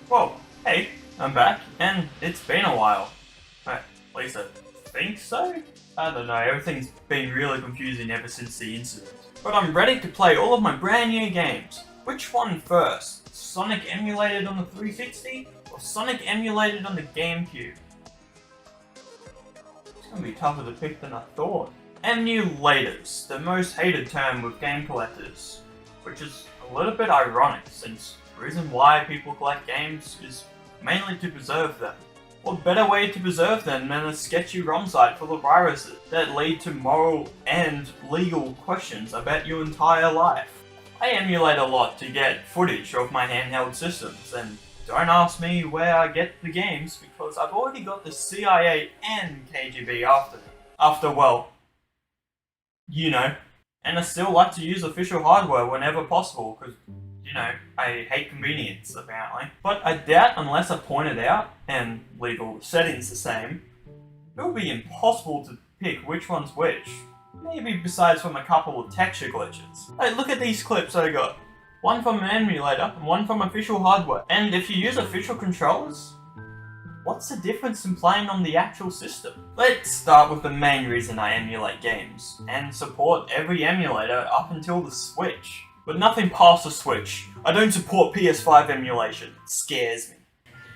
Whoa, hey, I'm back, and it's been a while. At least I think so? I don't know, everything's been really confusing ever since the incident. But I'm ready to play all of my brand new games. Which one first? Sonic emulated on the 360, or Sonic emulated on the GameCube? It's gonna be tougher to pick than I thought. Emulators, the most hated term with game collectors, which is a little bit ironic since the reason why people collect games is mainly to preserve them. What better way to preserve them than a sketchy ROM site full of viruses that lead to moral and legal questions about your entire life? I emulate a lot to get footage of my handheld systems, and don't ask me where I get the games because I've already got the CIA and KGB after well, you know. And I still like to use official hardware whenever possible because, you know, I hate convenience apparently. But I doubt unless I point it out and leave all the settings the same, it will be impossible to pick which one's which. Maybe besides from a couple of texture glitches. Hey, look at these clips I got. One from an emulator and one from official hardware. And if you use official controllers, what's the difference in playing on the actual system? Let's start with the main reason I emulate games, and support every emulator up until the Switch. But nothing past the Switch. I don't support PS5 emulation. It scares me.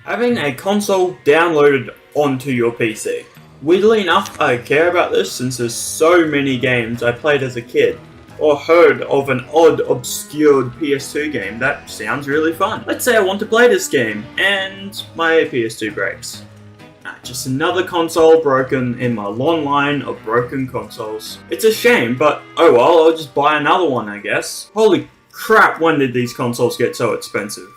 Having a console downloaded onto your PC. Weirdly enough, I care about this since there's so many games I played as a kid, or heard of an odd, obscured PS2 game that sounds really fun. Let's say I want to play this game, and my PS2 breaks. Just another console broken in my long line of broken consoles. It's a shame, but oh well, I'll just buy another one I guess. Holy crap, when did these consoles get so expensive?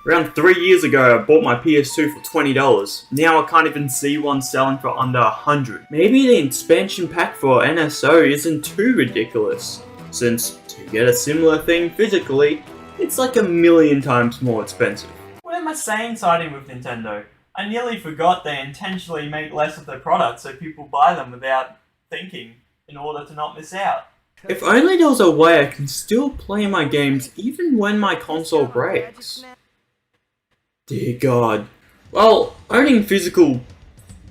Around 3 years ago I bought my PS2 for $20. Now I can't even see one selling for under $100. Maybe the expansion pack for NSO isn't too ridiculous, since to get a similar thing physically, it's like 1,000,000 times more expensive. What am I saying siding with Nintendo? I nearly forgot they intentionally make less of their products so people buy them without thinking, in order to not miss out. If only there was a way I can still play my games even when my console breaks. Dear God. Well, owning physical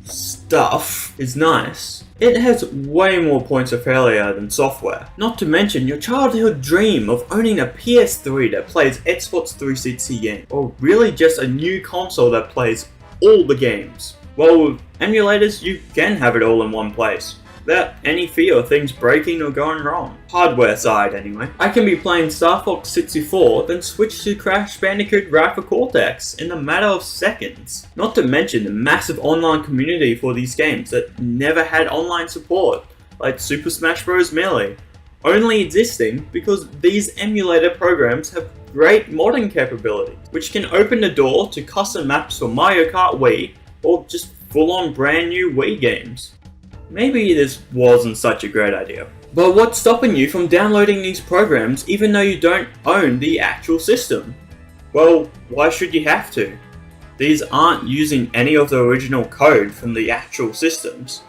stuff is nice. It has way more points of failure than software. Not to mention your childhood dream of owning a PS3 that plays Xbox 360 games, or really just a new console that plays all the games. Well, with emulators, you can have it all in one place, without any fear of things breaking or going wrong. Hardware side, anyway. I can be playing Star Fox 64, then switch to Crash Bandicoot Wrath of Cortex in a matter of seconds. Not to mention the massive online community for these games that never had online support, like Super Smash Bros. Melee, only existing because these emulator programs have great modding capability, which can open the door to custom maps for Mario Kart Wii, or just full-on brand new Wii games. Maybe this wasn't such a great idea. But what's stopping you from downloading these programs even though you don't own the actual system? Well, why should you have to? These aren't using any of the original code from the actual systems.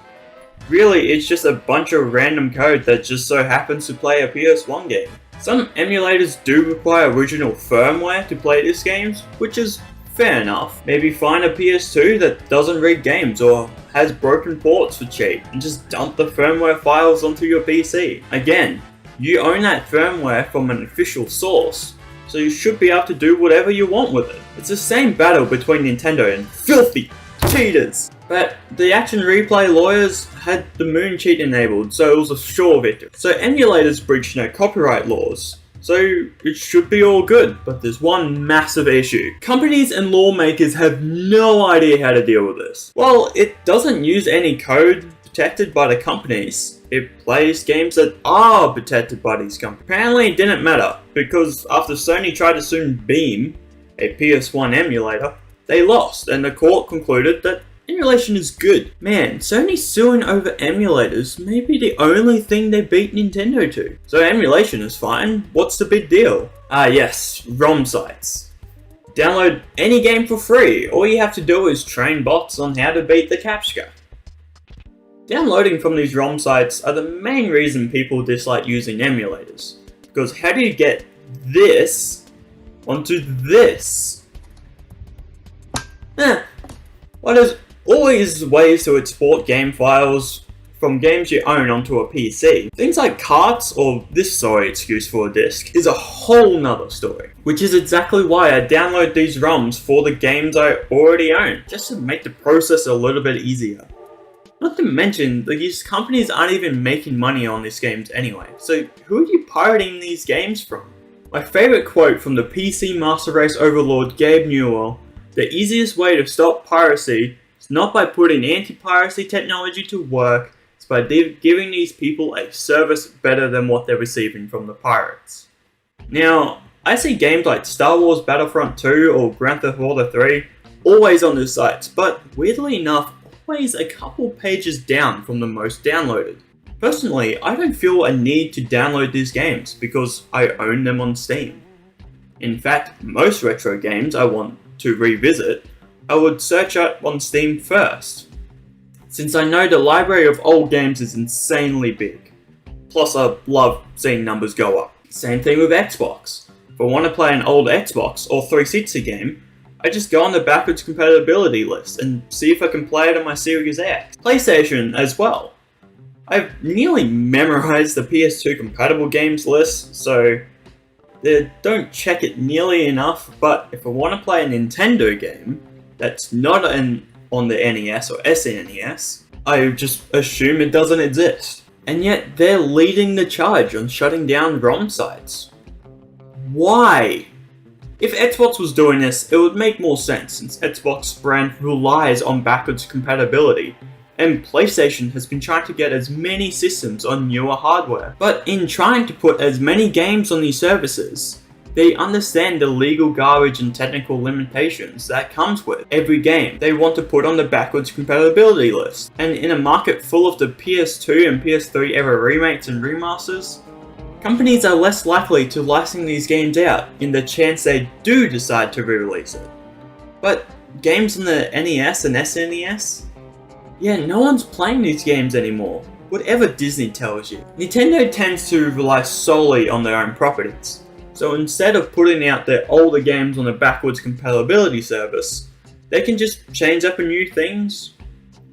Really, it's just a bunch of random code that just so happens to play a PS1 game. Some emulators do require original firmware to play these games, which is fair enough. Maybe find a PS2 that doesn't read games or has broken ports for cheap and just dump the firmware files onto your PC. Again, you own that firmware from an official source, so you should be able to do whatever you want with it. It's the same battle between Nintendo and filthy cheaters. But the action replay lawyers had the moon cheat enabled, so it was a sure victory. So emulators breach no copyright laws, so it should be all good, but there's one massive issue. Companies and lawmakers have no idea how to deal with this. Well, it doesn't use any code protected by the companies. It plays games that are protected by these companies. Apparently it didn't matter, because after Sony tried to sue Beam, a PS1 emulator, they lost, and the court concluded that emulation is good. Man, Sony suing over emulators may be the only thing they beat Nintendo to. So emulation is fine, what's the big deal? Ah yes, ROM sites. Download any game for free, all you have to do is train bots on how to beat the captcha. Downloading from these ROM sites are the main reason people dislike using emulators. Because how do you get this onto this? Well, there's always ways to export game files from games you own onto a PC. Things like carts or this sorry excuse for a disc is a whole nother story. Which is exactly why I download these ROMs for the games I already own, just to make the process a little bit easier. Not to mention, these companies aren't even making money on these games anyway, so who are you pirating these games from? My favourite quote from the PC Master Race Overlord Gabe Newell: "The easiest way to stop piracy is not by putting anti-piracy technology to work, it's by giving these people a service better than what they're receiving from the pirates." Now, I see games like Star Wars Battlefront 2 or Grand Theft Auto 3 always on their sites, but weirdly enough, always a couple pages down from the most downloaded. Personally, I don't feel a need to download these games because I own them on Steam. In fact, most retro games I want to revisit, I would search up on Steam first, since I know the library of old games is insanely big. Plus I love seeing numbers go up. Same thing with Xbox. If I want to play an old Xbox or 360 game, I just go on the backwards compatibility list and see if I can play it on my Series X. PlayStation as well. I've nearly memorized the PS2 compatible games list, so they don't check it nearly enough, but if I want to play a Nintendo game that's not on the NES or SNES, I just assume it doesn't exist. And yet they're leading the charge on shutting down ROM sites. Why? If Xbox was doing this, it would make more sense since Xbox brand relies on backwards compatibility, and PlayStation has been trying to get as many systems on newer hardware. But in trying to put as many games on these services, they understand the legal garbage and technical limitations that comes with every game they want to put on the backwards compatibility list. And in a market full of the PS2 and PS3 era remakes and remasters, companies are less likely to license these games out in the chance they do decide to re-release it. But games on the NES and SNES? Yeah, no one's playing these games anymore, whatever Disney tells you. Nintendo tends to rely solely on their own properties, so instead of putting out their older games on a backwards compatibility service, they can just change up a new things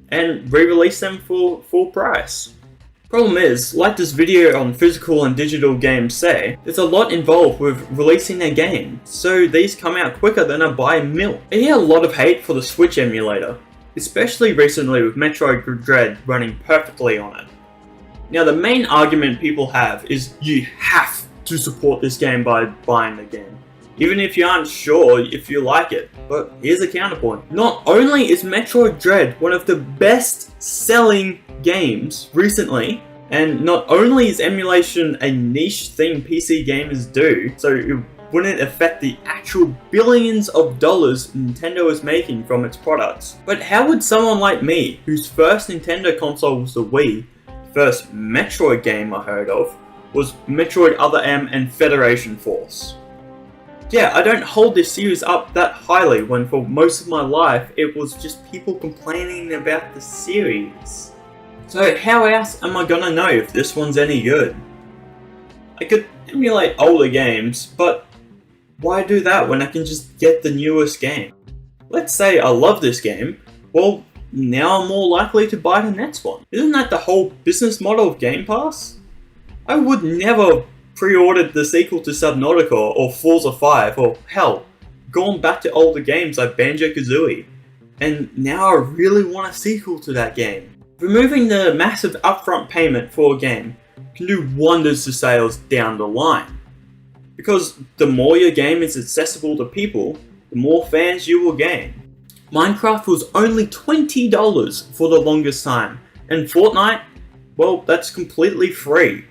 and re-release them for full price. Problem is, like this video on physical and digital games say, there's a lot involved with releasing a game, so these come out quicker than a buy milk. I hear a lot of hate for the Switch emulator, especially recently with Metriod Dread running perfectly on it. Now the main argument people have is you have to support this game by buying the game, even if you aren't sure if you like it. But here's a counterpoint. Not only is Metroid Dread one of the best selling games recently, and not only is emulation a niche thing PC gamers do, so it wouldn't affect the actual billions of dollars Nintendo is making from its products, but how would someone like me, whose first Nintendo console was the Wii, first Metroid game I heard of was Metroid Other M and Federation Force. Yeah, I don't hold this series up that highly when for most of my life it was just people complaining about the series. So how else am I gonna know if this one's any good? I could emulate older games, but why do that when I can just get the newest game? Let's say I love this game, well now I'm more likely to buy the next one. Isn't that the whole business model of Game Pass? I would never pre-ordered the sequel to Subnautica or Forza 5 or hell, gone back to older games like Banjo-Kazooie, and now I really want a sequel to that game. Removing the massive upfront payment for a game can do wonders to sales down the line, because the more your game is accessible to people, the more fans you will gain. Minecraft was only $20 for the longest time, and Fortnite, well, that's completely free.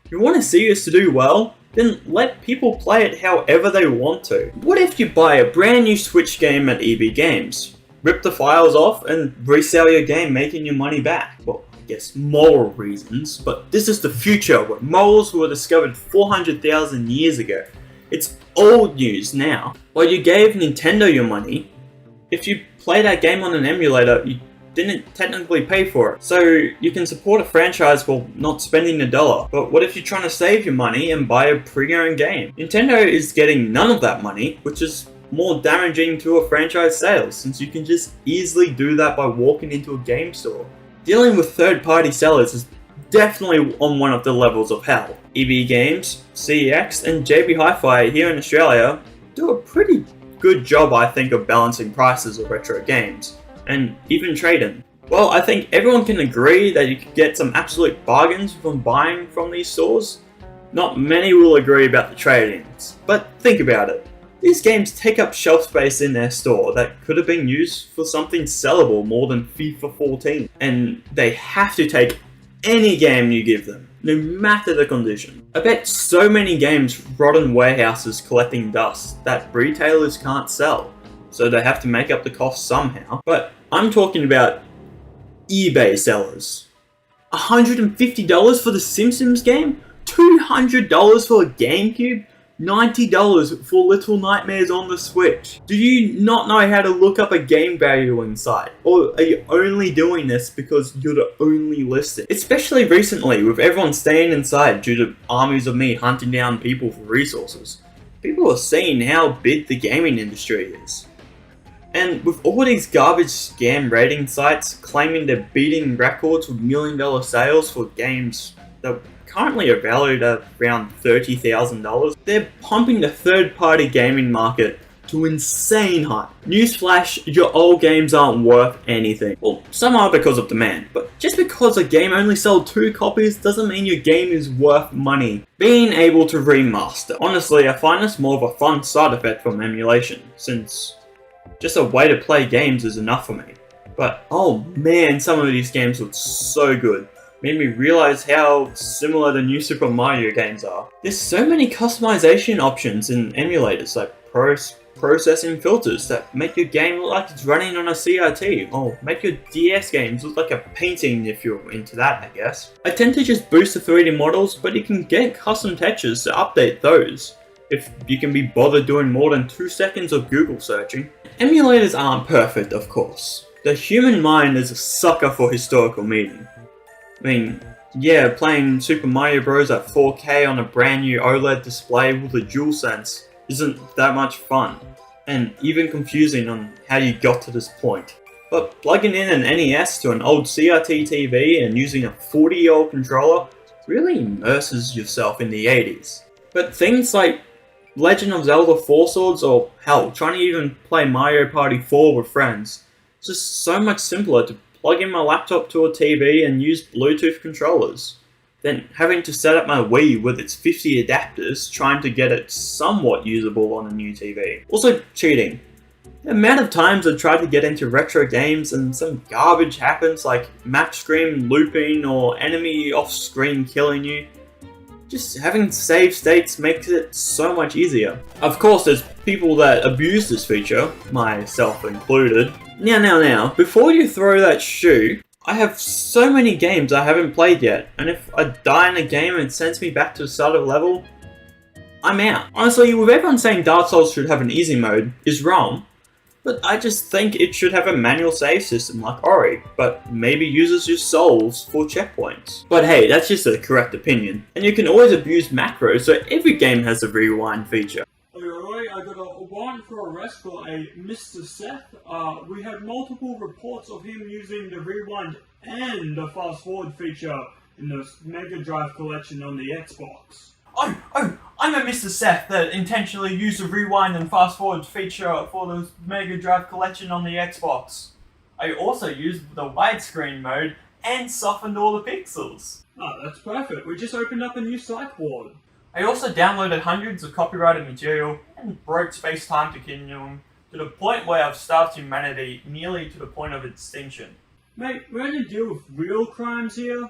If you want a series to do well, then let people play it however they want to. What if you buy a brand new Switch game at EB Games, rip the files off and resell your game, making your money back? Well, I guess moral reasons, but this is the future where morals were discovered 400,000 years ago. It's old news now. While you gave Nintendo your money, if you play that game on an emulator, you didn't technically pay for it. So you can support a franchise while not spending a dollar. But what if you're trying to save your money and buy a pre-owned game? Nintendo is getting none of that money, which is more damaging to a franchise sales, since you can just easily do that by walking into a game store. Dealing with third-party sellers is definitely on one of the levels of hell. EB Games, CEX, and JB Hi-Fi here in Australia do a pretty good job, I think, of balancing prices of retro games, and even trade-in. Well, I think everyone can agree that you can get some absolute bargains from buying from these stores. Not many will agree about the trade-ins, but think about it. These games take up shelf space in their store that could have been used for something sellable more than FIFA 14, and they have to take any game you give them, no matter the condition. I bet so many games rot in warehouses collecting dust that retailers can't sell, so they have to make up the cost somehow. But I'm talking about eBay sellers. $150 for the Simpsons game? $200 for a GameCube? $90 for Little Nightmares on the Switch. Do you not know how to look up a game value inside? Or are you only doing this because you're the only listed? Especially recently, with everyone staying inside due to armies of me hunting down people for resources. People are seeing how big the gaming industry is. And with all these garbage scam rating sites claiming they're beating records with $1 million sales for games that currently are valued at around $30,000, they're pumping the third-party gaming market to insane height. Newsflash, your old games aren't worth anything. Well, some are because of demand, but just because a game only sold 2 copies doesn't mean your game is worth money. Being able to remaster. Honestly, I find this more of a fun side effect from emulation, since just a way to play games is enough for me. But oh man, some of these games look so good. Made me realize how similar the new Super Mario games are. There's so many customization options in emulators, like processing filters that make your game look like it's running on a CRT, or make your DS games look like a painting if you're into that, I guess. I tend to just boost the 3D models, but you can get custom textures to update those, if you can be bothered doing more than 2 seconds of Google searching. Emulators aren't perfect, of course. The human mind is a sucker for historical meaning. I mean, yeah, playing Super Mario Bros. At 4K on a brand new OLED display with a DualSense isn't that much fun, and even confusing on how you got to this point. But plugging in an NES to an old CRT TV and using a 40-year-old controller really immerses yourself in the 80s. But things like Legend of Zelda 4 Swords, or hell, trying to even play Mario Party 4 with friends, it's just so much simpler to plug in my laptop to a TV and use Bluetooth controllers, then having to set up my Wii with its 50 adapters trying to get it somewhat usable on a new TV. Also cheating. The amount of times I've tried to get into retro games and some garbage happens, like map screen looping or enemy off screen killing you. Just having save states makes it so much easier. Of course, there's people that abuse this feature, myself included. Now, before you throw that shoe, I have so many games I haven't played yet, and if I die in a game and it sends me back to the start of the level, I'm out. Honestly, with everyone saying Dark Souls should have an easy mode is wrong, but I just think it should have a manual save system like Ori, but maybe uses your souls for checkpoints. But hey, that's just a correct opinion, and you can always abuse macros, so every game has a rewind feature. Alright, I got a warrant for arrest for a Mr. Seth. We had multiple reports of him using the rewind and the fast forward feature in the Mega Drive collection on the Xbox. Oh, I'm a Mr. Seth that intentionally used the rewind and fast forward feature for the Mega Drive collection on the Xbox. I also used the widescreen mode and softened all the pixels. Oh, that's perfect. We just opened up a new psych ward. I also downloaded hundreds of copyrighted material and broke space-time continuum to the point where I've starved humanity nearly to the point of extinction. Mate, we're gonna deal with real crimes here.